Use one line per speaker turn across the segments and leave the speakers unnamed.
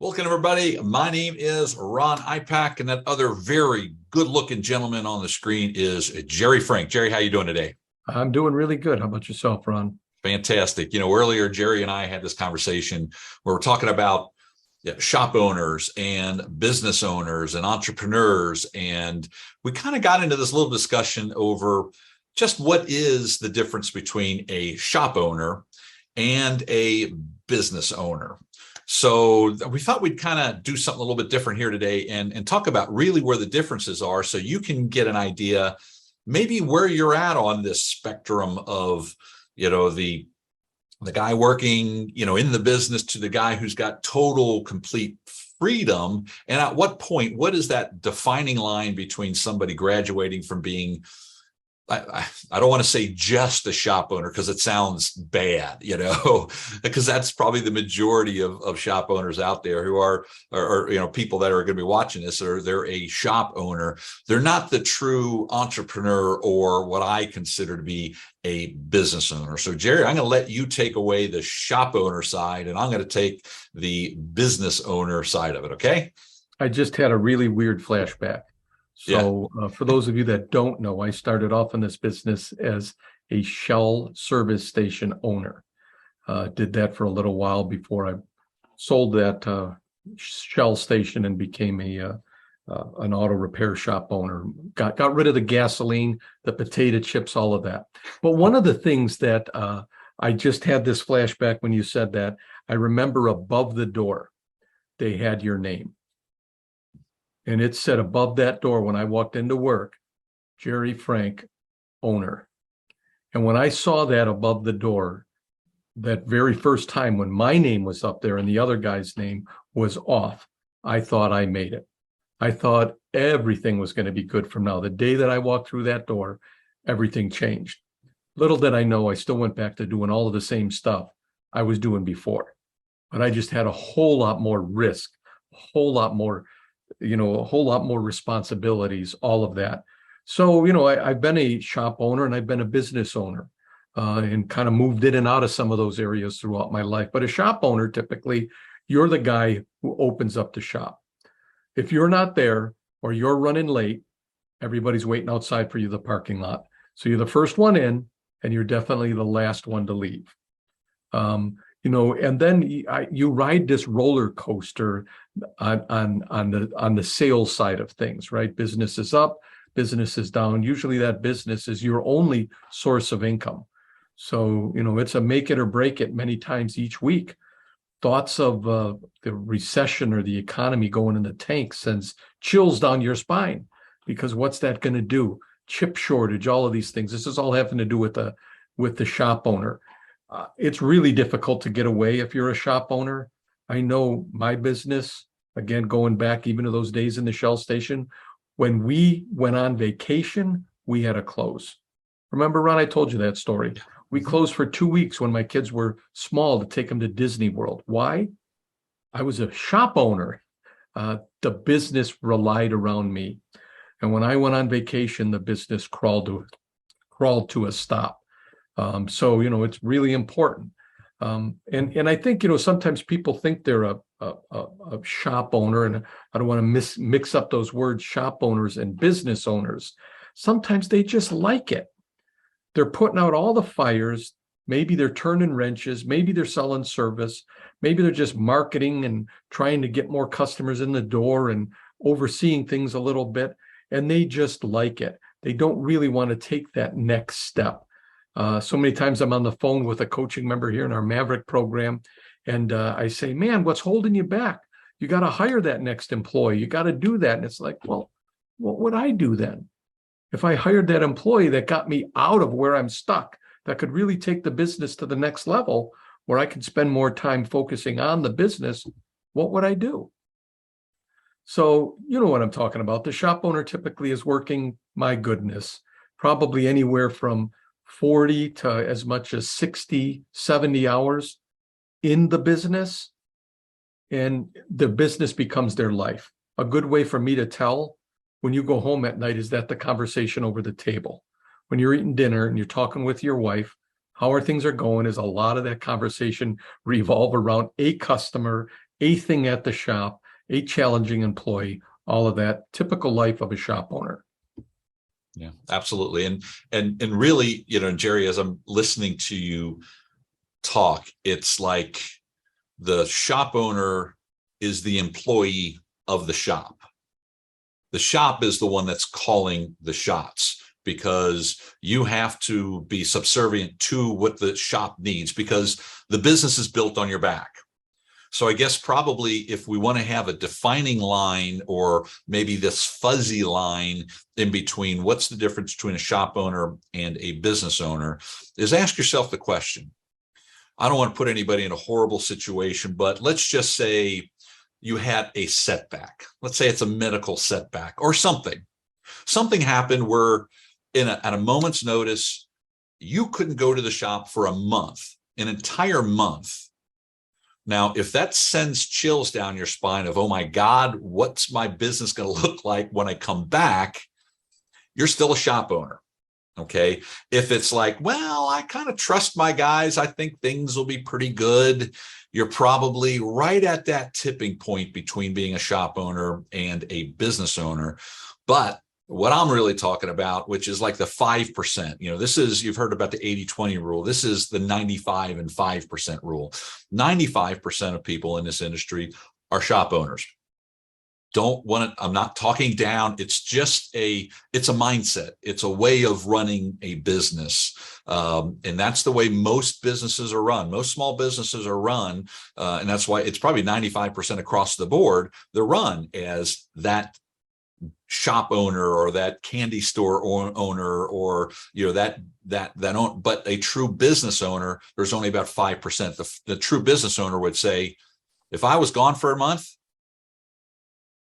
Welcome, everybody. My name is Ron Ipach, and that other very good-looking gentleman on the screen is Gerry Frank. Gerry, how you doing today?
I'm doing really good. How about yourself, Ron?
Fantastic. Earlier, Gerry and I had this conversation where we're talking about shop owners and business owners and entrepreneurs, and we kind of got into this little discussion over just what is the difference between a shop owner and a business owner. So we thought we'd kind of do something a little bit different here today and talk about really where the differences are so you can get an idea maybe where you're at on this spectrum of, the guy working, in the business to the guy who's got total, complete freedom. And at what point, what is that defining line between somebody graduating from being I don't want to say just a shop owner because it sounds bad, because that's probably the majority of shop owners out there who are people that are going to be watching this, or they're a shop owner. They're not the true entrepreneur or what I consider to be a business owner. So, Gerry, I'm going to let you take away the shop owner side, and I'm going to take the business owner side of it. Okay.
I just had a really weird flashback.
Yeah.
So for those of you that don't know, I started off in this business as a Shell service station owner. Did that for a little while before I sold that Shell station and became an auto repair shop owner. Got rid of the gasoline, the potato chips, all of that. But one of the things that I just had this flashback when you said that, I remember above the door, they had your name. And it said above that door when I walked into work, Gerry Frank, owner. And when I saw that above the door, that very first time when my name was up there and the other guy's name was off, I thought I made it. I thought everything was going to be good from now. The day that I walked through that door, everything changed. Little did I know, I still went back to doing all of the same stuff I was doing before. But I just had a whole lot more risk, a whole lot more responsibilities, all of that. So, I've been a shop owner and I've been a business owner and kind of moved in and out of some of those areas throughout my life. But a shop owner, typically, you're the guy who opens up the shop. If you're not there or you're running late, everybody's waiting outside for you in the parking lot. So you're the first one in and you're definitely the last one to leave. And then you ride this roller coaster on the sales side of things, right? Business is up, business is down. Usually that business is your only source of income. So, it's a make it or break it many times each week. Thoughts of the recession or the economy going in the tank sends chills down your spine, because what's that going to do? Chip shortage, all of these things. This is all having to do with the shop owner. It's really difficult to get away if you're a shop owner. I know my business, again, going back even to those days in the Shell station, when we went on vacation, we had to close. Remember, Ron, I told you that story. We closed for 2 weeks when my kids were small to take them to Disney World. Why? I was a shop owner. The business relied around me. And when I went on vacation, the business crawled to a stop. So, it's really important. And I think, sometimes people think they're a shop owner, and I don't want to mix up those words, shop owners and business owners. Sometimes they just like it. They're putting out all the fires. Maybe they're turning wrenches. Maybe they're selling service. Maybe they're just marketing and trying to get more customers in the door and overseeing things a little bit. And they just like it. They don't really want to take that next step. So many times I'm on the phone with a coaching member here in our Maverick program, and I say, man, what's holding you back? You got to hire that next employee. You got to do that. And it's like, well, what would I do then? If I hired that employee that got me out of where I'm stuck, that could really take the business to the next level where I could spend more time focusing on the business, what would I do? So you know what I'm talking about. The shop owner typically is working, my goodness, probably anywhere from 40 to as much as 60, 70 hours in the business, and the business becomes their life. A good way for me to tell when you go home at night is that the conversation over the table. When you're eating dinner and you're talking with your wife, how are things are going, is a lot of that conversation revolve around a customer, a thing at the shop, a challenging employee, all of that typical life of a shop owner.
Yeah, absolutely. And really, Gerry, as I'm listening to you talk, it's like the shop owner is the employee of the shop. The shop is the one that's calling the shots, because you have to be subservient to what the shop needs, because the business is built on your back. So I guess probably if we want to have a defining line, or maybe this fuzzy line in between what's the difference between a shop owner and a business owner, is ask yourself the question. I don't want to put anybody in a horrible situation, but let's just say you had a setback. Let's say it's a medical setback or something. Something happened where at a moment's notice, you couldn't go to the shop for a month, an entire month. Now, if that sends chills down your spine of, oh my God, what's my business going to look like when I come back? You're still a shop owner. Okay. If it's like, well, I kind of trust my guys, I think things will be pretty good, you're probably right at that tipping point between being a shop owner and a business owner. But what I'm really talking about, which is like the 5%, this is, you've heard about the 80-20 rule. This is the 95 and 5% rule. 95% of people in this industry are shop owners. Don't want to, I'm not talking down. It's just it's a mindset. It's a way of running a business. And that's the way most businesses are run. Most small businesses are run. And that's why it's probably 95% across the board. They're run as that shop owner or that candy store owner, or but a true business owner, there's only about 5%. The true business owner would say, if I was gone for a month,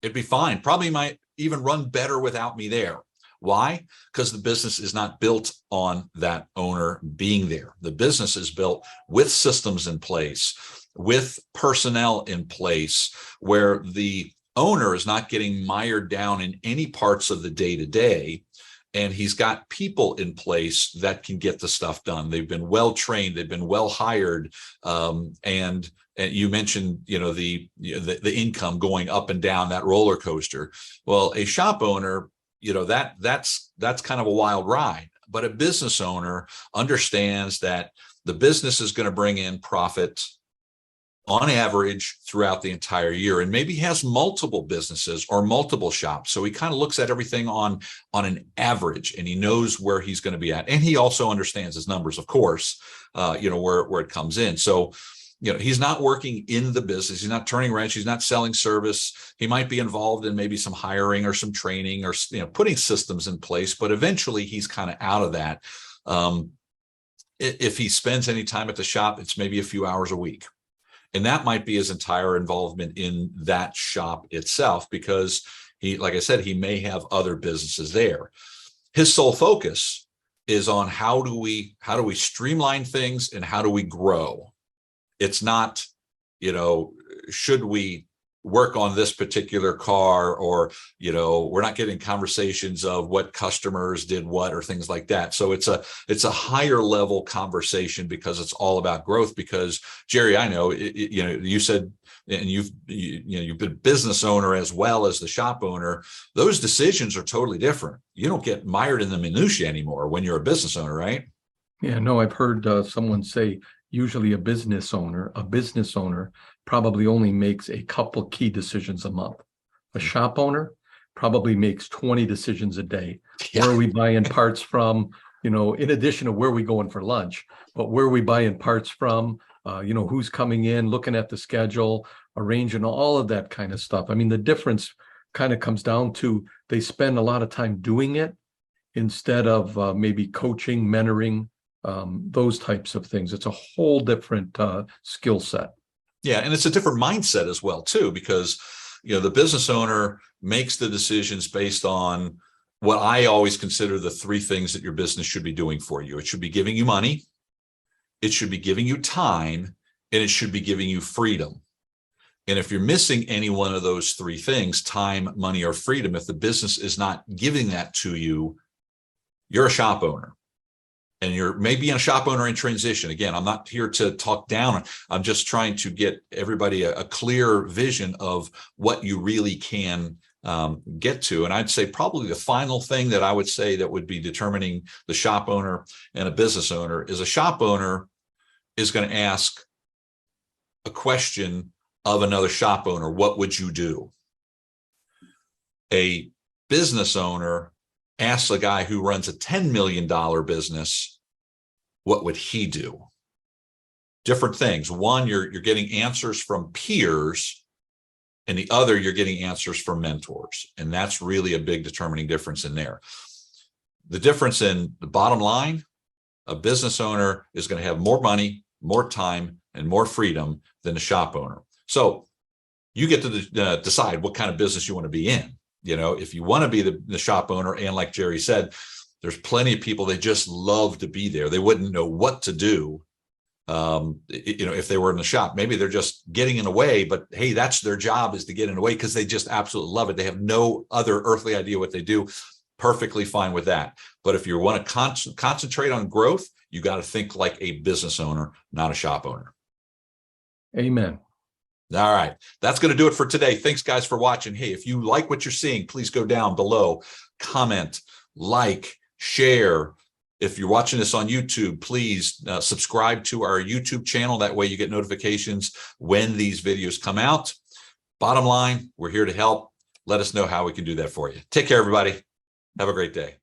it'd be fine. Probably might even run better without me there. Why? Because the business is not built on that owner being there. The business is built with systems in place, with personnel in place, where the owner is not getting mired down in any parts of the day-to-day, and he's got people in place that can get the stuff done. They've been well trained, they've been well hired, and you mentioned, the income going up and down that roller coaster. Well, a shop owner, that's kind of a wild ride. But a business owner understands that the business is going to bring in profit on average throughout the entire year, and maybe has multiple businesses or multiple shops. So he kind of looks at everything on an average, and he knows where he's going to be at. And he also understands his numbers, of course, where it comes in. So, he's not working in the business. He's not turning wrench. He's not selling service. He might be involved in maybe some hiring or some training or, putting systems in place, but eventually he's kind of out of that. If he spends any time at the shop, it's maybe a few hours a week. And that might be his entire involvement in that shop itself, because like I said, he may have other businesses there. His sole focus is on how do we streamline things and how do we grow? It's not, should we work on this particular car, or, we're not getting conversations of what customers did what or things like that. So it's a higher level conversation, because it's all about growth. Because Gerry, I know, you said, and you've been business owner as well as the shop owner. Those decisions are totally different. You don't get mired in the minutia anymore when you're a business owner, right?
Yeah, no, I've heard someone say, usually a business owner probably only makes a couple key decisions a month. A shop owner probably makes 20 decisions a day. Yeah. Where are we buying parts from, in addition to where are we going for lunch, but where are we buying parts from, who's coming in, looking at the schedule, arranging all of that kind of stuff. I mean, the difference kind of comes down to they spend a lot of time doing it instead of maybe coaching, mentoring, those types of things. It's a whole different skill set.
Yeah, and it's a different mindset as well, too, because the business owner makes the decisions based on what I always consider the three things that your business should be doing for you. It should be giving you money, it should be giving you time, and it should be giving you freedom. And if you're missing any one of those three things, time, money, or freedom, if the business is not giving that to you, you're a shop owner. and you're maybe a shop owner in transition. Again, I'm not here to talk down. I'm just trying to get everybody a clear vision of what you really can get to. And I'd say probably the final thing that I would say that would be determining the shop owner and a business owner is a shop owner is going to ask a question of another shop owner. What would you do? A business owner asks a guy who runs a $10 million business, what would he do? Different things. One, you're getting answers from peers, and the other, you're getting answers from mentors. And that's really a big determining difference in there. The difference in the bottom line, a business owner is going to have more money, more time, and more freedom than the shop owner. So you get to decide what kind of business you want to be in. You know, if you want to be the shop owner, and like Gerry said, there's plenty of people, they just love to be there. They wouldn't know what to do, if they were in the shop. Maybe they're just getting in the way, but hey, that's their job, is to get in the way because they just absolutely love it. They have no other earthly idea what they do. Perfectly fine with that. But if you want to concentrate on growth, you got to think like a business owner, not a shop owner.
Amen.
All right. That's going to do it for today. Thanks, guys, for watching. Hey, if you like what you're seeing, please go down below, comment, like, share. If you're watching this on YouTube, please subscribe to our YouTube channel. That way you get notifications when these videos come out. Bottom line, we're here to help. Let us know how we can do that for you. Take care, everybody. Have a great day.